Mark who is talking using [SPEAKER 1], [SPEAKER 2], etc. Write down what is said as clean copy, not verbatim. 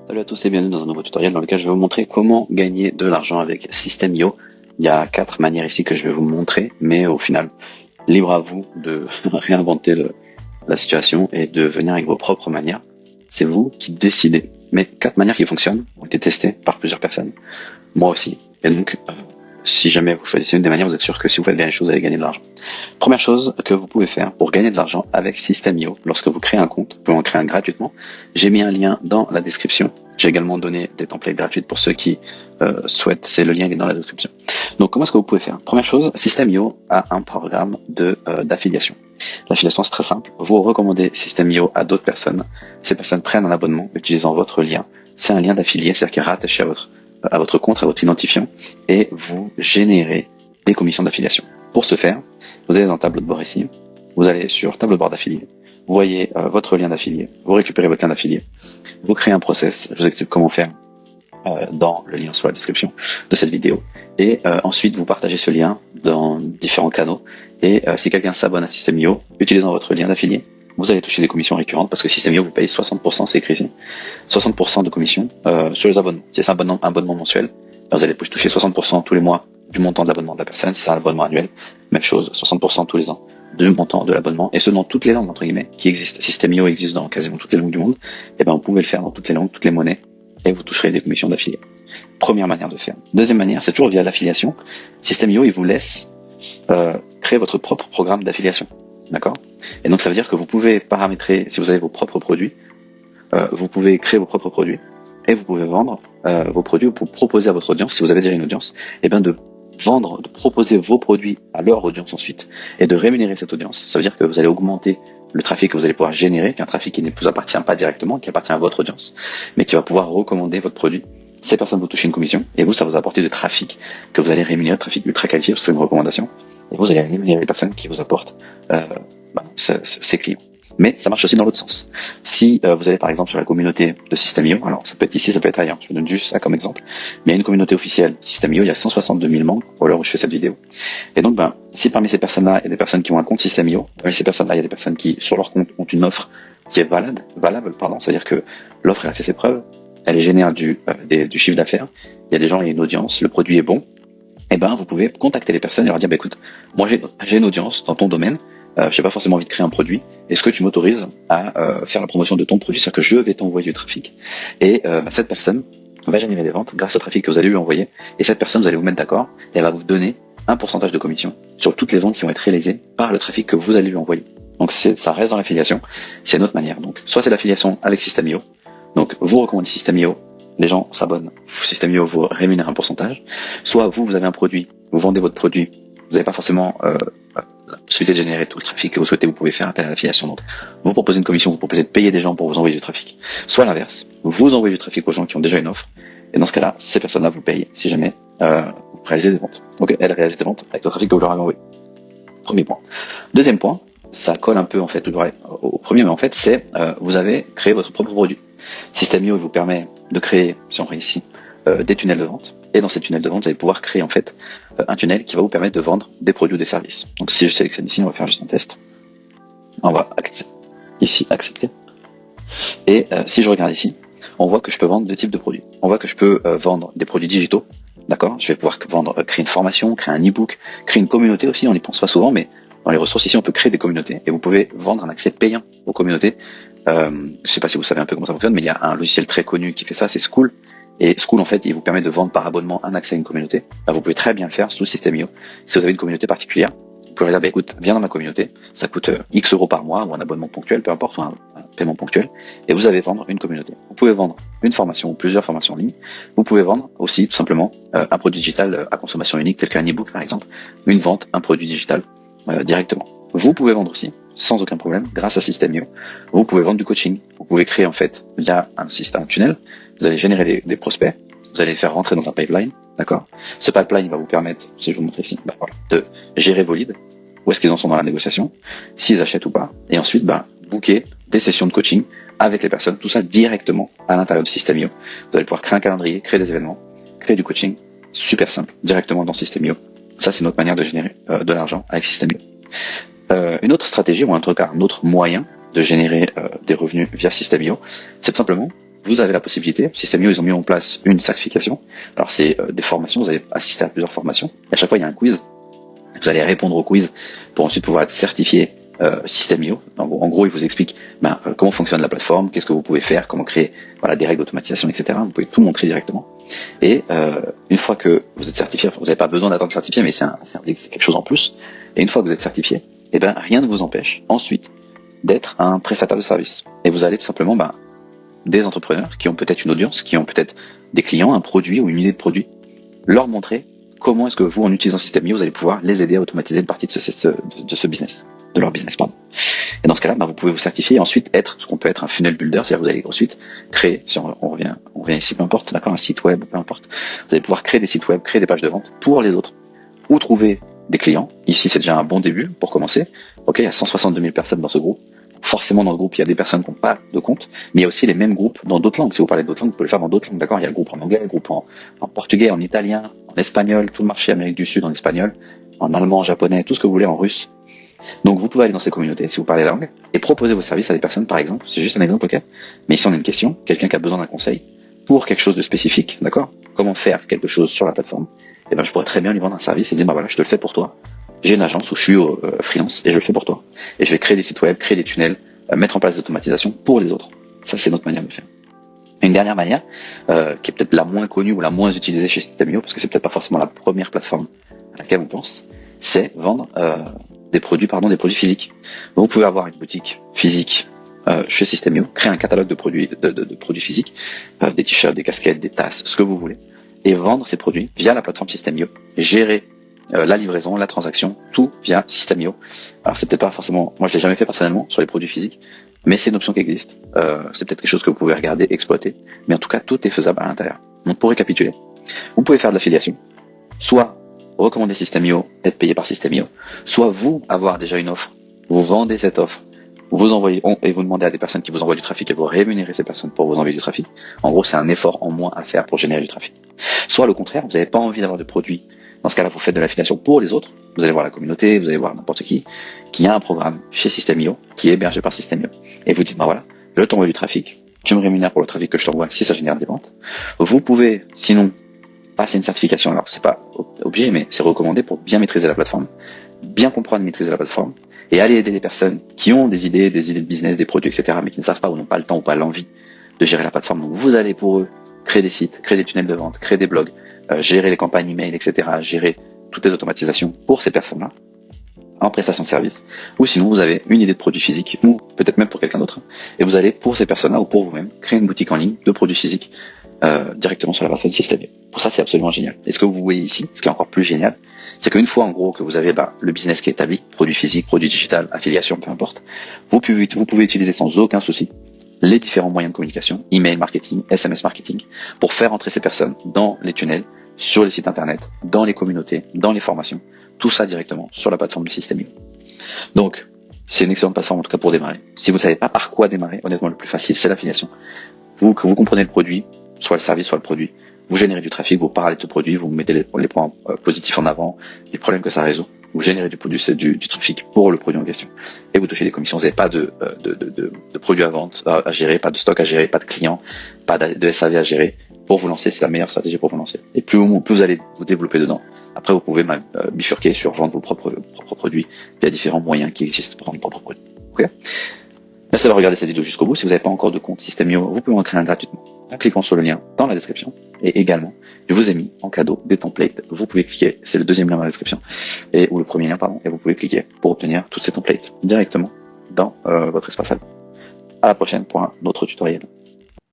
[SPEAKER 1] Salut à tous et bienvenue dans un nouveau tutoriel dans lequel je vais vous montrer comment gagner de l'argent avec System.io. Il y a 4 manières ici que je vais vous montrer, mais au final, libre à vous de réinventer la situation et de venir avec vos propres manières. C'est vous qui décidez. Mais 4 manières qui fonctionnent ont été testées par plusieurs personnes, moi aussi. Et donc, si jamais vous choisissez une des manières, vous êtes sûr que si vous faites bien les choses, vous allez gagner de l'argent. Première chose que vous pouvez faire pour gagner de l'argent avec System.io, lorsque vous créez un compte, vous pouvez en créer un gratuitement. J'ai mis un lien dans la description. J'ai également donné des templates gratuites pour ceux qui souhaitent. C'est le lien qui est dans la description. Donc, comment est-ce que vous pouvez faire? Première chose, System.io a un programme d'affiliation. L'affiliation, c'est très simple. Vous recommandez System.io à d'autres personnes. Ces personnes prennent un abonnement utilisant votre lien. C'est un lien d'affilié, c'est-à-dire qu'il est rattaché à votre compte, à votre identifiant, et vous générez des commissions d'affiliation. Pour ce faire, vous allez dans le tableau de bord ici, vous allez sur tableau de bord d'affilié, vous voyez votre lien d'affilié, vous récupérez votre lien d'affilié, vous créez un process, je vous explique comment faire dans le lien sur la description de cette vidéo, et ensuite vous partagez ce lien dans différents canaux, et si quelqu'un s'abonne à System.io, utilisant votre lien d'affilié, vous allez toucher des commissions récurrentes parce que System.io vous paye 60%, c'est écrit ici, 60% de commission sur les abonnements. Si c'est un abonnement mensuel, vous allez toucher 60% tous les mois du montant de l'abonnement de la personne. Si c'est un abonnement annuel, même chose, 60% tous les ans du montant de l'abonnement, et ce dans toutes les langues entre guillemets qui existent. System.io existe dans quasiment toutes les langues du monde, et ben vous pouvez le faire dans toutes les langues, toutes les monnaies, et vous toucherez des commissions d'affilié. Première manière de faire. Deuxième manière, c'est toujours via l'affiliation. System.io il vous laisse créer votre propre programme d'affiliation. D'accord? Et donc ça veut dire que vous pouvez paramétrer, si vous avez vos propres produits, vous pouvez créer vos propres produits et vous pouvez vendre vos produits pour proposer à votre audience, si vous avez déjà une audience, et bien de vendre, de proposer vos produits à leur audience ensuite et de rémunérer cette audience. Ça veut dire que vous allez augmenter le trafic que vous allez pouvoir générer, qui est un trafic qui ne vous appartient pas directement, qui appartient à votre audience, mais qui va pouvoir recommander votre produit. Ces personnes vous touchez une commission et vous, ça vous apporte du trafic que vous allez rémunérer, trafic ultra qualifié, parce que c'est une recommandation, et vous allez rémunérer les personnes qui vous apportent ces clients. Mais ça marche aussi dans l'autre sens. Si vous allez par exemple sur la communauté de System.io, alors ça peut être ici, ça peut être ailleurs, je vous donne juste ça comme exemple, mais il y a une communauté officielle System.io, il y a 162 000 membres à l'heure où je fais cette vidéo. Et donc, si parmi ces personnes-là, il y a des personnes qui ont un compte System.io, parmi ces personnes-là, il y a des personnes qui, sur leur compte, ont une offre qui est valable, c'est-à-dire que l'offre, elle a fait ses preuves, elle génère du chiffre d'affaires, il y a des gens, il y a une audience, le produit est bon, et vous pouvez contacter les personnes et leur dire, écoute, moi j'ai une audience dans ton domaine, j'ai pas forcément envie de créer un produit. Est-ce que tu m'autorises à faire la promotion de ton produit, c'est-à-dire que je vais t'envoyer du trafic. Et cette personne va générer des ventes grâce au trafic que vous allez lui envoyer. Et cette personne, vous allez vous mettre d'accord, et elle va vous donner un pourcentage de commission sur toutes les ventes qui vont être réalisées par le trafic que vous allez lui envoyer. Donc ça reste dans l'affiliation, c'est une autre manière. Donc soit c'est l'affiliation avec System.io, donc vous recommandez System.io, les gens s'abonnent, System.io vous rémunère un pourcentage, soit vous avez un produit, vous vendez votre produit, vous n'avez pas forcément la possibilité de générer tout le trafic que vous souhaitez, vous pouvez faire appel à l'affiliation. Donc, vous proposez une commission, vous proposez de payer des gens pour vous envoyer du trafic. Soit l'inverse, vous envoyez du trafic aux gens qui ont déjà une offre, et dans ce cas-là, ces personnes-là vous payent si jamais vous réalisez des ventes. Donc, elles réalisent des ventes avec le trafic que vous leur avez envoyé. Premier point. Deuxième point, ça colle un peu en fait au premier, mais en fait, c'est vous avez créé votre propre produit. System.io vous permet de créer, si on regarde ici, des tunnels de vente. Et dans ces tunnels de vente, vous allez pouvoir créer en fait un tunnel qui va vous permettre de vendre des produits ou des services. Donc si je sélectionne ici, on va faire juste un test. On va ici accepter. Et si je regarde ici, on voit que je peux vendre deux types de produits. On voit que je peux vendre des produits digitaux. D'accord? Je vais pouvoir créer une formation, créer un e-book, créer une communauté aussi. On n'y pense pas souvent, mais dans les ressources ici, on peut créer des communautés. Et vous pouvez vendre un accès payant aux communautés. Je sais pas si vous savez un peu comment ça fonctionne, mais il y a un logiciel très connu qui fait ça, c'est Skool. Et Skool, en fait, il vous permet de vendre par abonnement un accès à une communauté. Vous pouvez très bien le faire sous System.io. Si vous avez une communauté particulière, vous pouvez dire, écoute, viens dans ma communauté, ça coûte X euros par mois, ou un abonnement ponctuel, peu importe, ou un paiement ponctuel, et vous allez vendre une communauté. Vous pouvez vendre une formation ou plusieurs formations en ligne. Vous pouvez vendre aussi, tout simplement, un produit digital à consommation unique, tel qu'un e-book, par exemple, une vente, un produit digital, directement. Vous pouvez vendre aussi, sans aucun problème, grâce à System.io. Vous pouvez vendre du coaching. Vous pouvez créer, en fait, via un système, un tunnel. Vous allez générer des prospects. Vous allez les faire rentrer dans un pipeline. D'accord? Ce pipeline va vous permettre, si je vous montre ici, de gérer vos leads. Où est-ce qu'ils en sont dans la négociation? S'ils achètent ou pas. Et ensuite, booker des sessions de coaching avec les personnes. Tout ça directement à l'intérieur de System.io. Vous allez pouvoir créer un calendrier, créer des événements, créer du coaching. Super simple. Directement dans System.io. Ça, c'est une autre manière de générer de l'argent avec System.io. Une autre stratégie, ou en tout cas un autre moyen de générer des revenus via System.io, c'est tout simplement vous avez la possibilité, System.io, ils ont mis en place une certification. Alors c'est des formations, vous allez assister à plusieurs formations. Et à chaque fois, il y a un quiz. Vous allez répondre au quiz pour ensuite pouvoir être certifié System.io. En gros, il vous explique comment fonctionne la plateforme, qu'est-ce que vous pouvez faire, comment créer des règles d'automatisation, etc. Vous pouvez tout montrer directement. Et une fois que vous êtes certifié, vous n'avez pas besoin d'attendre certifié, mais c'est quelque chose en plus. Et une fois que vous êtes certifié, rien ne vous empêche ensuite d'être un prestataire de service. Et vous allez tout simplement des entrepreneurs qui ont peut-être une audience, qui ont peut-être des clients, un produit ou une idée de produit, leur montrer comment est-ce que vous, en utilisant System.io, vous allez pouvoir les aider à automatiser une partie de ce business, de leur business, pardon. Et dans ce cas-là, vous pouvez vous certifier et ensuite être ce qu'on peut être un funnel builder, c'est-à-dire vous allez ensuite créer, si on revient ici, peu importe, d'accord, un site web, peu importe, vous allez pouvoir créer des sites web, créer des pages de vente pour les autres, ou trouver des clients. Ici, c'est déjà un bon début pour commencer. Ok, il y a 162 000 personnes dans ce groupe. Forcément, dans le groupe, il y a des personnes qui n'ont pas de compte, mais il y a aussi les mêmes groupes dans d'autres langues. Si vous parlez d'autres langues, vous pouvez le faire dans d'autres langues, d'accord? Il y a le groupe en anglais, le groupe en portugais, en italien, en espagnol, tout le marché Amérique du Sud en espagnol, en allemand, en japonais, tout ce que vous voulez, en russe. Donc, vous pouvez aller dans ces communautés, si vous parlez la langue, et proposer vos services à des personnes, par exemple. C'est juste un exemple, ok? Mais ici, on a une question, quelqu'un qui a besoin d'un conseil pour quelque chose de spécifique, d'accord? Comment faire quelque chose sur la plateforme? Je pourrais très bien lui vendre un service et dire, voilà, je te le fais pour toi. J'ai une agence où je suis freelance et je le fais pour toi. Et je vais créer des sites web, créer des tunnels, mettre en place des automatisations pour les autres. Ça, c'est notre manière de faire. Une dernière manière, qui est peut-être la moins connue ou la moins utilisée chez System.io, parce que c'est peut-être pas forcément la première plateforme à laquelle on pense, c'est vendre des produits physiques. Vous pouvez avoir une boutique physique chez System.io, créer un catalogue de produits physiques, des t-shirts, des casquettes, des tasses, ce que vous voulez, et vendre ces produits via la plateforme System.io, gérer la livraison, la transaction, tout via System.io. Alors c'est peut-être pas forcément, moi je l'ai jamais fait personnellement sur les produits physiques, mais c'est une option qui existe. C'est peut-être quelque chose que vous pouvez regarder, exploiter, mais en tout cas tout est faisable à l'intérieur. Donc pour récapituler, vous pouvez faire de l'affiliation, soit recommander System.io, être payé par System.io, soit vous avoir déjà une offre, vous vendez cette offre, vous envoyez et vous demandez à des personnes qui vous envoient du trafic et vous rémunérez ces personnes pour vous envoyer du trafic. En gros, c'est un effort en moins à faire pour générer du trafic. Soit le contraire, vous n'avez pas envie d'avoir de produits. Dans ce cas-là, vous faites de l'affiliation pour les autres. Vous allez voir la communauté, vous allez voir n'importe qui a un programme chez System.io, qui est hébergé par System.io. Et vous dites, voilà, je t'envoie du trafic, tu me rémunères pour le trafic que je t'envoie si ça génère des ventes. Vous pouvez, sinon, passer une certification. Alors, c'est pas obligé, mais c'est recommandé pour bien maîtriser la plateforme, bien comprendre et maîtriser la plateforme, et aller aider les personnes qui ont des idées de business, des produits, etc., mais qui ne savent pas ou n'ont pas le temps ou pas l'envie de gérer la plateforme. Donc, vous allez pour eux créer des sites, créer des tunnels de vente, créer des blogs, gérer les campagnes email, etc., gérer toutes les automatisations pour ces personnes-là, en prestation de service. Ou sinon, vous avez une idée de produit physique, ou peut-être même pour quelqu'un d'autre, et vous allez pour ces personnes-là ou pour vous-même créer une boutique en ligne de produits physiques directement sur la plateforme System.io. Pour ça, c'est absolument génial. Et ce que vous voyez ici, ce qui est encore plus génial, c'est qu'une fois en gros que vous avez le business qui est établi, produit physique, produit digital, affiliation, peu importe, vous pouvez utiliser sans aucun souci les différents moyens de communication, email marketing, SMS marketing, pour faire entrer ces personnes dans les tunnels, sur les sites internet, dans les communautés, dans les formations, tout ça directement sur la plateforme du System.io. Donc, c'est une excellente plateforme en tout cas pour démarrer. Si vous ne savez pas par quoi démarrer, honnêtement le plus facile c'est l'affiliation. Vous comprenez le produit, soit le service, soit le produit, vous générez du trafic, vous parlez de ce produit, vous mettez les points positifs en avant, les problèmes que ça résout, vous générez du trafic pour le produit en question, et vous touchez des commissions. Vous n'avez pas de produits à vente à gérer, pas de stock à gérer, pas de clients, pas de SAV à gérer. Pour vous lancer, c'est la meilleure stratégie pour vous lancer. Et plus vous allez vous développer dedans, après vous pouvez même bifurquer sur vendre vos propres produits via différents moyens qui existent pour vendre vos propres produits. Okay. Merci d'avoir regardé cette vidéo jusqu'au bout. Si vous n'avez pas encore de compte System.io, vous pouvez en créer un gratuitement en cliquant sur le lien dans la description. Et également, je vous ai mis en cadeau des templates. Vous pouvez cliquer, c'est le deuxième lien dans la description, ou le premier lien, pardon, et vous pouvez cliquer pour obtenir toutes ces templates directement dans votre espace admin. À la prochaine pour un autre tutoriel.